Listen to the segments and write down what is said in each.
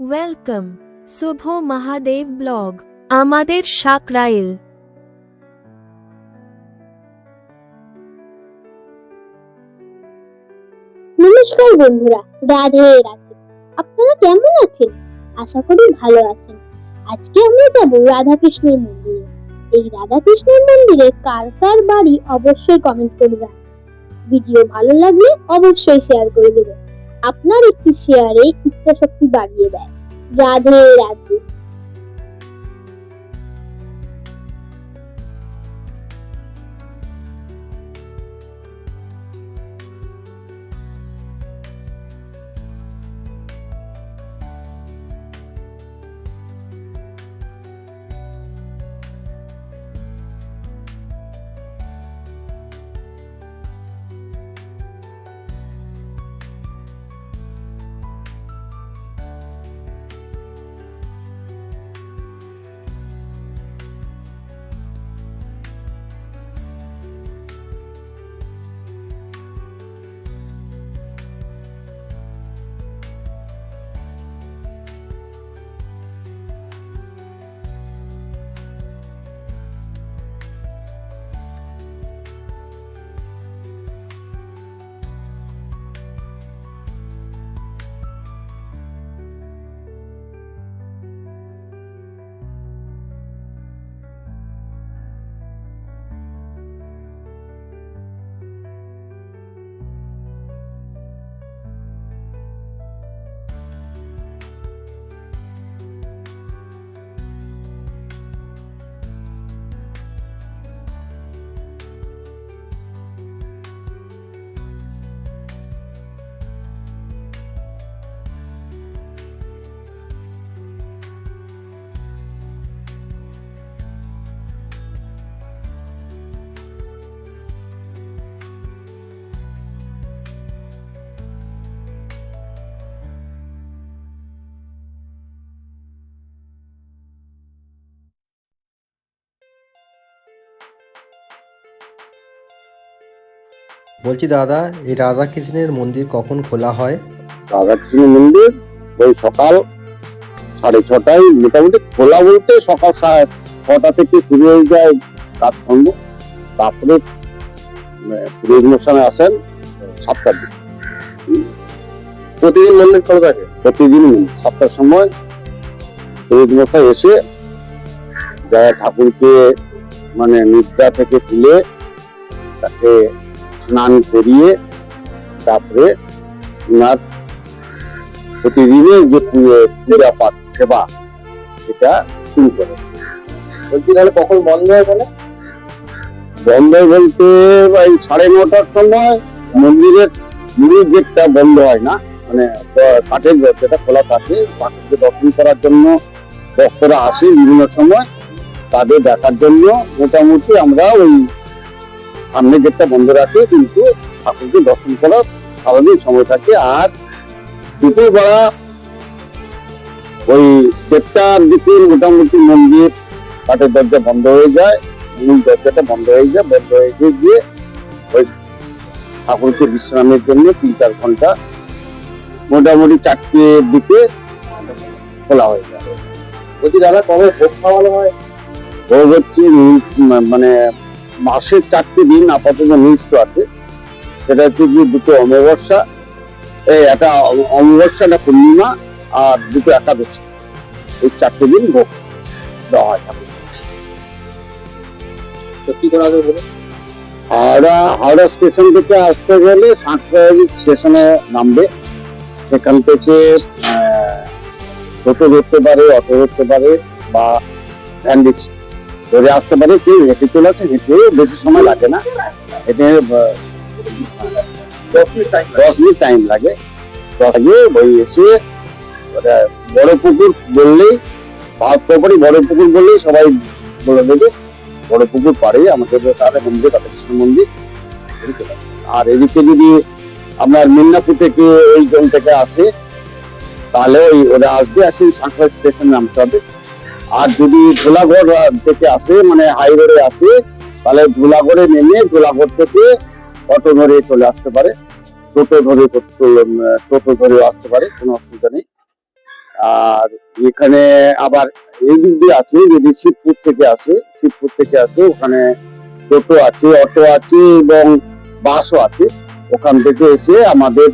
Welcome শুভ Mahadev blog আমাদের সাকরাইল। নমস্কার বন্ধুরা, রাধে রাধে। আপনারা কেমন আছেন? আশা করি ভালো আছেন। আজকে আমরা যাব রাধাকৃষ্ণের মন্দিরে। এই রাধাকৃষ্ণের মন্দিরে কার কার বাড়ি অবশ্যই কমেন্ট করে জানান। ভিডিও ভালো লাগলে অবশ্যই শেয়ার করে দেবেন। আপনার একটি শেয়ারে ইচ্ছা শক্তি বাড়িয়ে দেয়। রাধে রাধে। বলছি দাদা, এই রাধাকৃষ্ণের মন্দির কখন খোলা হয়? রাধাকৃষ্ণ মন্দির ওই সকাল 6:30টায় মোটামুটি খোলা বলতে সকাল 6টা থেকে শুরু হয়ে যায় কাজকর্ম। তারপরে পুরোহিত মশাই আসেন 7টার দিকে। প্রতিদিন মন্দির খোলা থাকে? প্রতিদিন 7টার সময় পুরোহিত মশাই এসে যারা ঠাকুরকে মানে নিদ্রা থেকে তুলে তাকে স্নান করিয়ে তারপরে ওনার প্রতিদিনের যে পূজা পাঠ সেবা এটা শুরু করে। বলছি তাহলে কখন বন্ধ হয়? বলে বন্ধ হয় বলতে ওই 9:30টার সময় মন্দিরের মূল গেটটা বন্ধ হয় না, মানে কাঠের যেটা খোলা থাকে। ঠাকুরকে দর্শন করার জন্য ভক্তরা আসে বিভিন্ন সময়, তাদের দেখার জন্য মোটামুটি আমরা ওই সামনে গেটটা বন্ধ রাখি, কিন্তু ঠাকুরকে দর্শন করার সারাদিন সময় থাকে। আর দুপুরবেলা ওই 1:30টার দিকে মোটামুটি মন্দির কাঠের দরজা বন্ধ হয়ে যায়, মূল দরজাটা বন্ধ হয়ে গিয়ে ওই ঠাকুরকে বিশ্রামের জন্য 3-4 ঘন্টা মোটামুটি 4টের দিকে খোলা হয়ে যায়। বলছি দাদা, কবে ভোগ খাওয়ানো হয়? ভোগ হচ্ছে মানে মাসের 4টে দিন আপাতত নির্দিষ্ট আছে। সেটা হচ্ছে কি, দুটো অমাবস্যা, একটা অমাবস্যা, একটা পূর্ণিমা, আর দুটো একাদশী। এই 4টে দিন ভোগ দেওয়া হয় ঠাকুর। কি করা হবে বলে? হাওড়া স্টেশন থেকে আসতে গেলে সাঁতরাগাছি স্টেশনে নামবে। সেখান থেকে টোটো ধরতে পারে, অটো ধরতে পারে, বা ভ্যান রিক্সা ধরে আসতে পারে। কেউ হেঁটে চলে আসে, হেঁটেও বেশি সময় লাগে না, হেঁটে 10 মিনিট টাইম লাগে। ওই এসে বড় পুকুর বললেই, বড় পুকুর বললেই সবাই বলে দেবে। বড় পুকুর পাড়ে আমাদের রাধাকৃষ্ণ মন্দির। আর এদিকে যদি আপনার মিদনাপুর থেকে ওই জন থেকে আসে, তাহলে ওরা আসবে, আসে সাঁকড়া স্টেশন নামতে হবে। আর যদি ধুলাগড় থেকে আসে, মানে হাই রোডে আসে, তাহলে ধুলাগড়ে নেমে ধুলাগড় থেকে অটো ধরে চলে আসতে পারে, টোটো ধরে আসতে পারে, কোনো অসুবিধা নেই। আর এখানে আবার এই দিক দিয়ে আছে, যদি শিবপুর থেকে আসে ওখানে টোটো আছে, অটো আছে এবং বাসও আছে। ওখান থেকে এসে আমাদের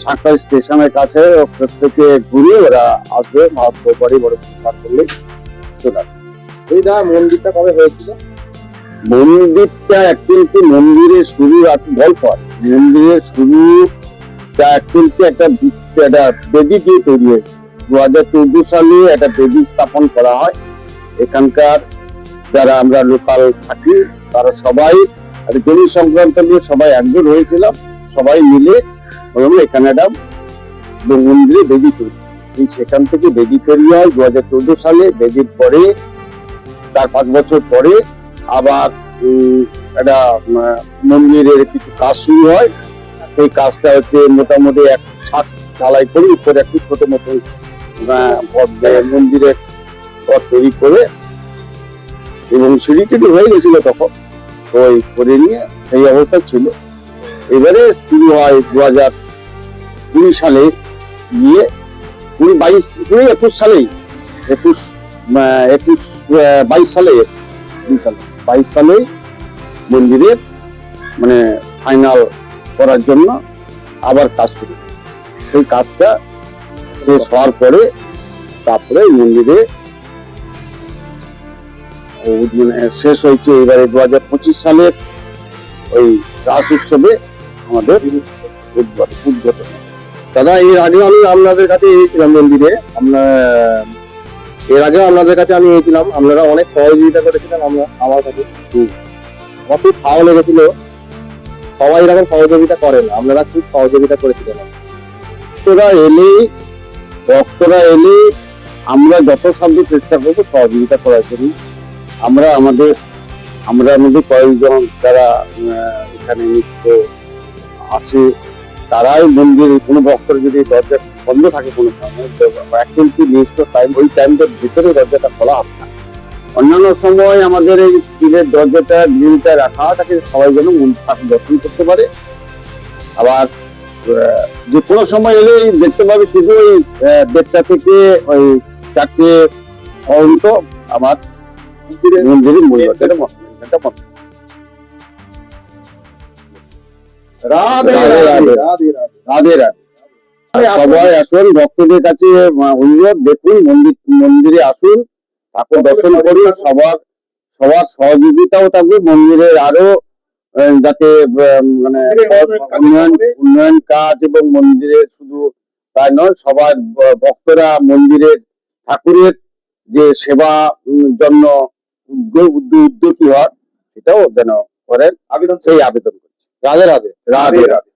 সাঁকরাইল স্টেশনের কাছে প্রত্যেকে ঘুরে ওরা আসবে, মহাত্মা বাড়ি বড় পার করলে চলে আসবে। এই দা মন্দিরটা কবে হয়েছিল? মন্দিরটা অ্যাকচুয়ালি মন্দিরের শুরু গল্প আছে। মন্দিরের শুরুটা অ্যাকচুয়ালি একটা বেদি দিয়ে তৈরি হয়েছে। 2014 সালে একটা বেদি স্থাপন করা হয়। এখানকার যারা আমরা লোকাল থাকি তারা সবাই জমি সংক্রান্ত নিয়ে সবাই একজোট হয়েছিলাম, সবাই মিলে এখানে একটা মন্দিরে বেদি তৈরি। সেখান থেকে বেদি তৈরি হয় 2014 সালে। বেদির পরে 4-5 বছর পরে আবার একটা মন্দিরের কিছু কাজ শুরু হয়। সেই কাজটা হচ্ছে মোটামুটি এক ছাদ ঢালাই করে উপরে একটু ছোট মতো মন্দিরের পথ তৈরি করে এবং সিঁড়ি টিড়ি হয়ে গেছিল তখন, ওই করে নিয়ে সেই অবস্থা ছিল। এবারে শুরু হয় 2020 সালে গিয়ে 21 সালেই 22 সালে মন্দিরের মানে ফাইনাল করার জন্য আবার কাজ শুরু। সেই কাজটা শেষ হওয়ার পরে তারপরে মন্দিরে শেষ হয়েছে। এবারে 2025 সালের ওই রাস উৎসবে আমাদের উদ্বোধন। দাদা এর আগে আমি আপনাদের কাছে এসেছিলাম মন্দিরে, এর আগে আপনাদের কাছে আমি এসেছিলাম, আপনারা অনেক সহযোগিতা করেছিলেন আমার কাছে। আমার খুব ভালো লেগেছিল। সবাই এরকম সহযোগিতা করেন, আপনারা খুব সহযোগিতা করেছিলেন। ভক্তরা এলে আমরা যত সাধ্য চেষ্টা করবো সহযোগিতা করার জন্য। আমরা আমাদের কয়েকজন যারা এখানে নিত্য আসে তারাই মন্দির, কোনো ভক্তর যদি দরজা বন্ধ থাকে কোনো টাইম, ওই টাইমটার ভিতরে দরজাটা খোলা হবে না। অন্যান্য সময় আমাদের এই স্টিলের দরজাটা গ্রিলটা রাখা থাকে সবাই যেন ঠাকুর দর্শন করতে পারে। আবার যে কোনো সময় এলেই দেখতে পাবে শুধু ওই 1:30 থেকে ওই 4টে পর্যন্ত আমার মন্দিরের মূল দরজাটা রাধে রাধে রাধে রাধে রাধে। সবাই আসুন, ভক্তদের কাছে অনুরোধ, দেখুন মন্দিরে আসুন, ঠাকুর দর্শন করুন। সবার সহযোগিতাও থাকবে মন্দিরের আরো যাতে মানে উন্নয়ন কাজ এবং মন্দিরের শুধু তাই নয়, সবার ভক্তরা মন্দিরের ঠাকুরের যে সেবা জন্য উদ্যোগী হন সেটাও যেন করেন, সেই আবেদন করছি। রাধে রাধে রাধে রাধে।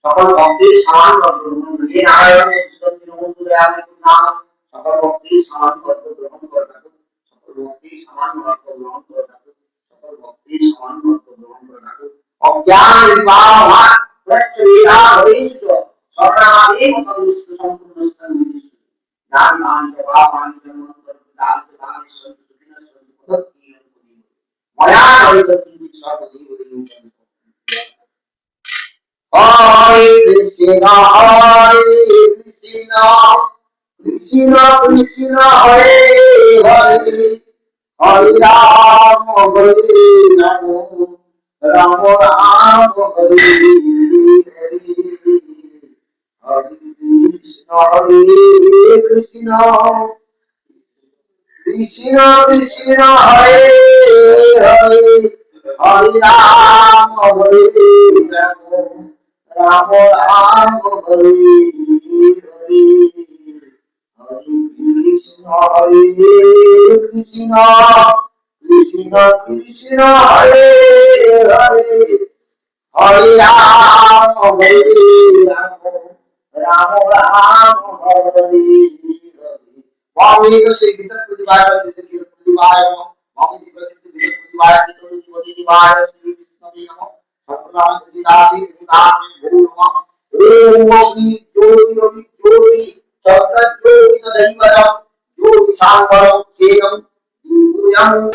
সকল ভক্তির সমান গ্রহণ হে নারায়ণ নাম সকল ভক্তির সমান গ্রহণ করে রাখুন সকল ভক্তির সমান গ্রহণ করে রাখুন সকল ভক্তির সমান গ্রহণ করে রাখুন অজ্ঞান বিবাহ প্রচ্ছবিদা হরিষ্ঠ সর্বনামে মতদুষ্ট সম্পূর্ণ স্থান বিদিষ্ট নাম নাম জবা মান জন্মন্তর দান দান সুদিন সুদিন ময়া হরিত কিঞ্চিত সর্বদেব হরিঞ্চন Hare Krishna, Krishna Krishna, Hare Hare, Hare Rama, Hare Rama, Rama Rama, Hare Hare, Hare Krishna, Krishna Krishna, Hare Hare, Hare Rama, Hare Rama, Rama Rama, Hare Hare, Hare Krishna, Krishna Krishna, Hare Hare, Hare Rama, Hare Rama, Rama Rama, Hare Hare. Mami se kita pradivaya mami se pradivaya pradivaya Sri Krishna namo Satnam Dasi Dam Bhurma Om Jyoti Jyoti Jyoti Satnam Jyoti Daivaram Jyoti Sankaram Cheyam Diyam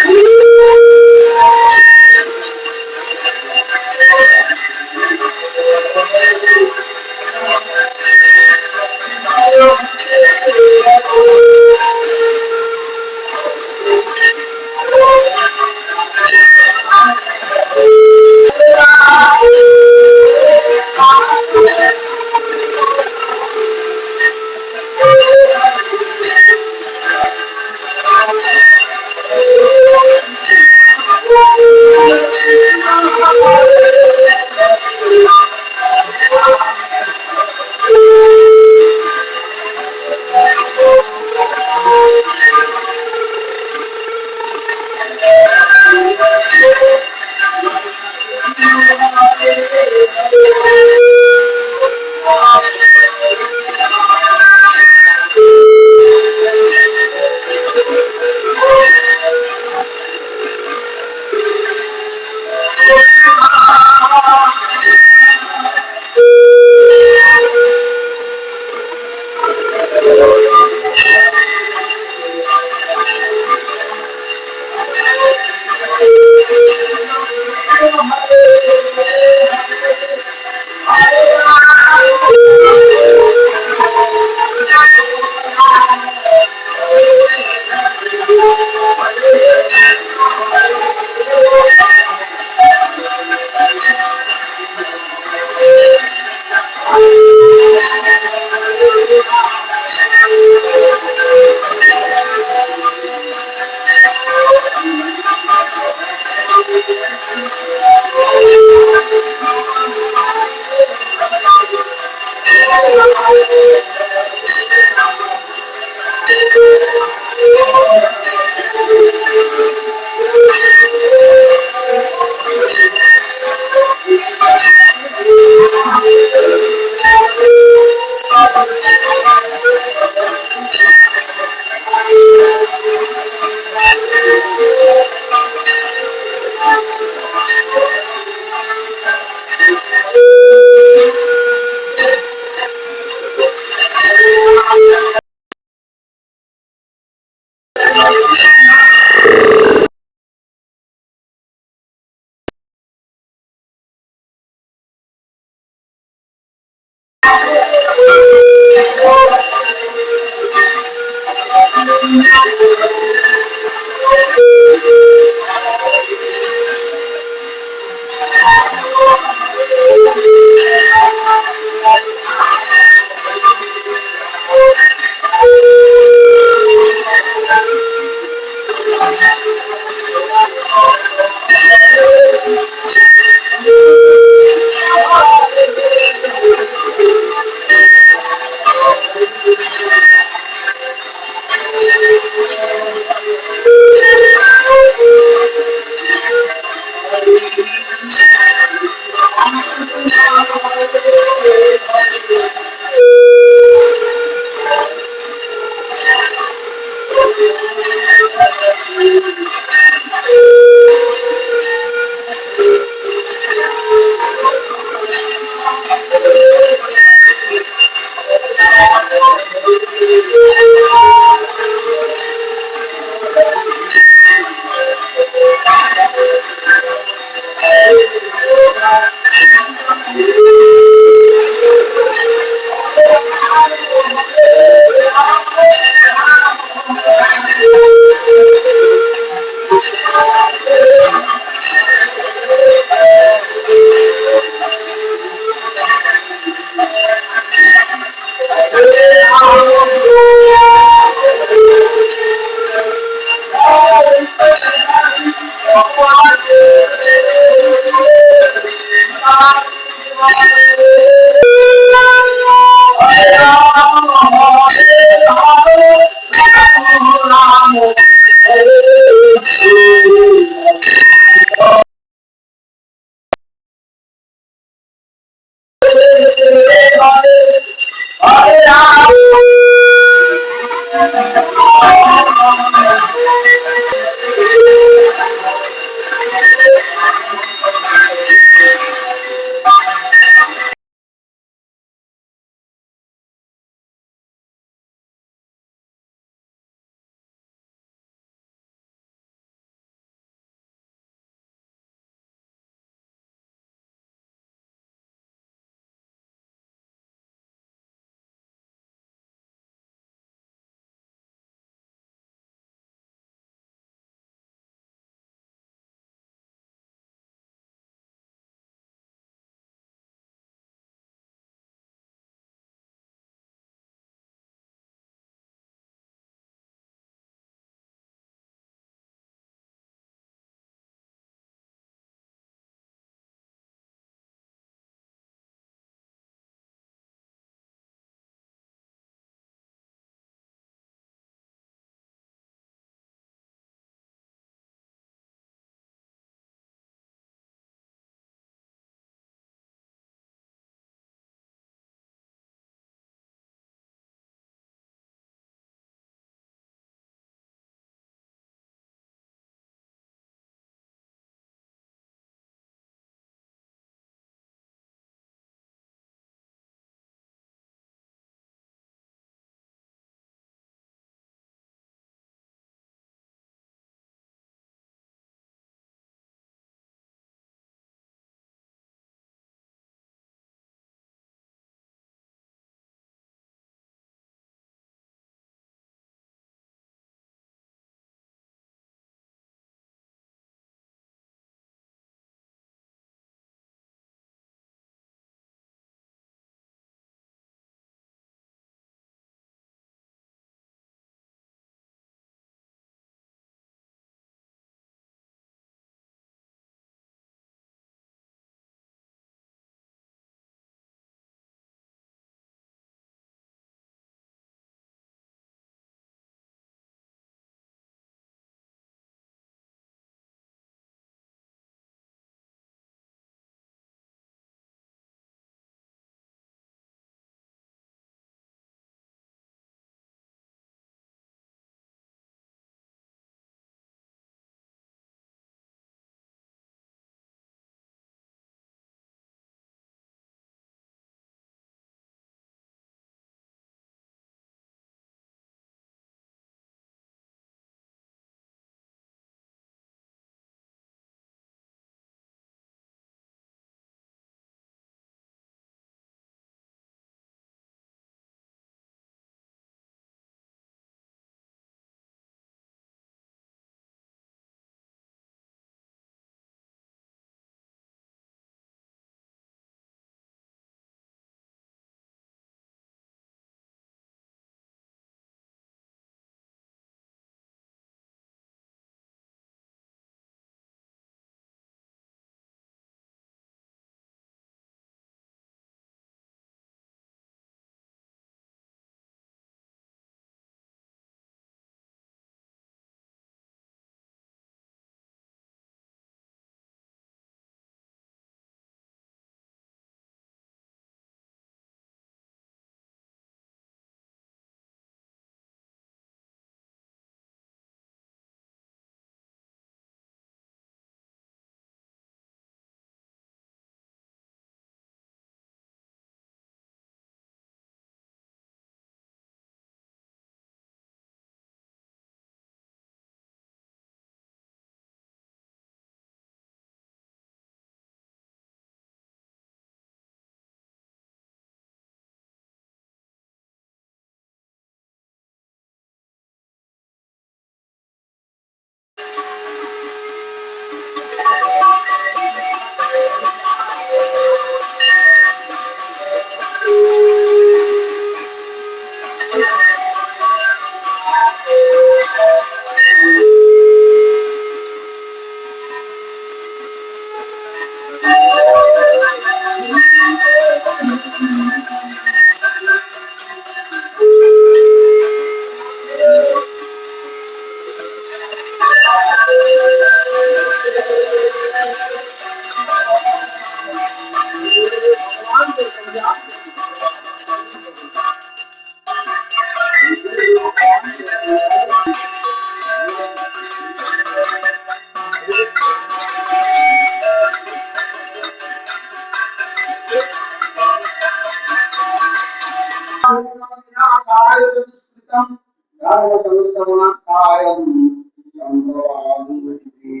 পূর্ণস্বামী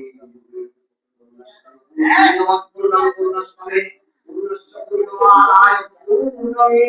পূর্ণস্বামী পূর্ণস্বামী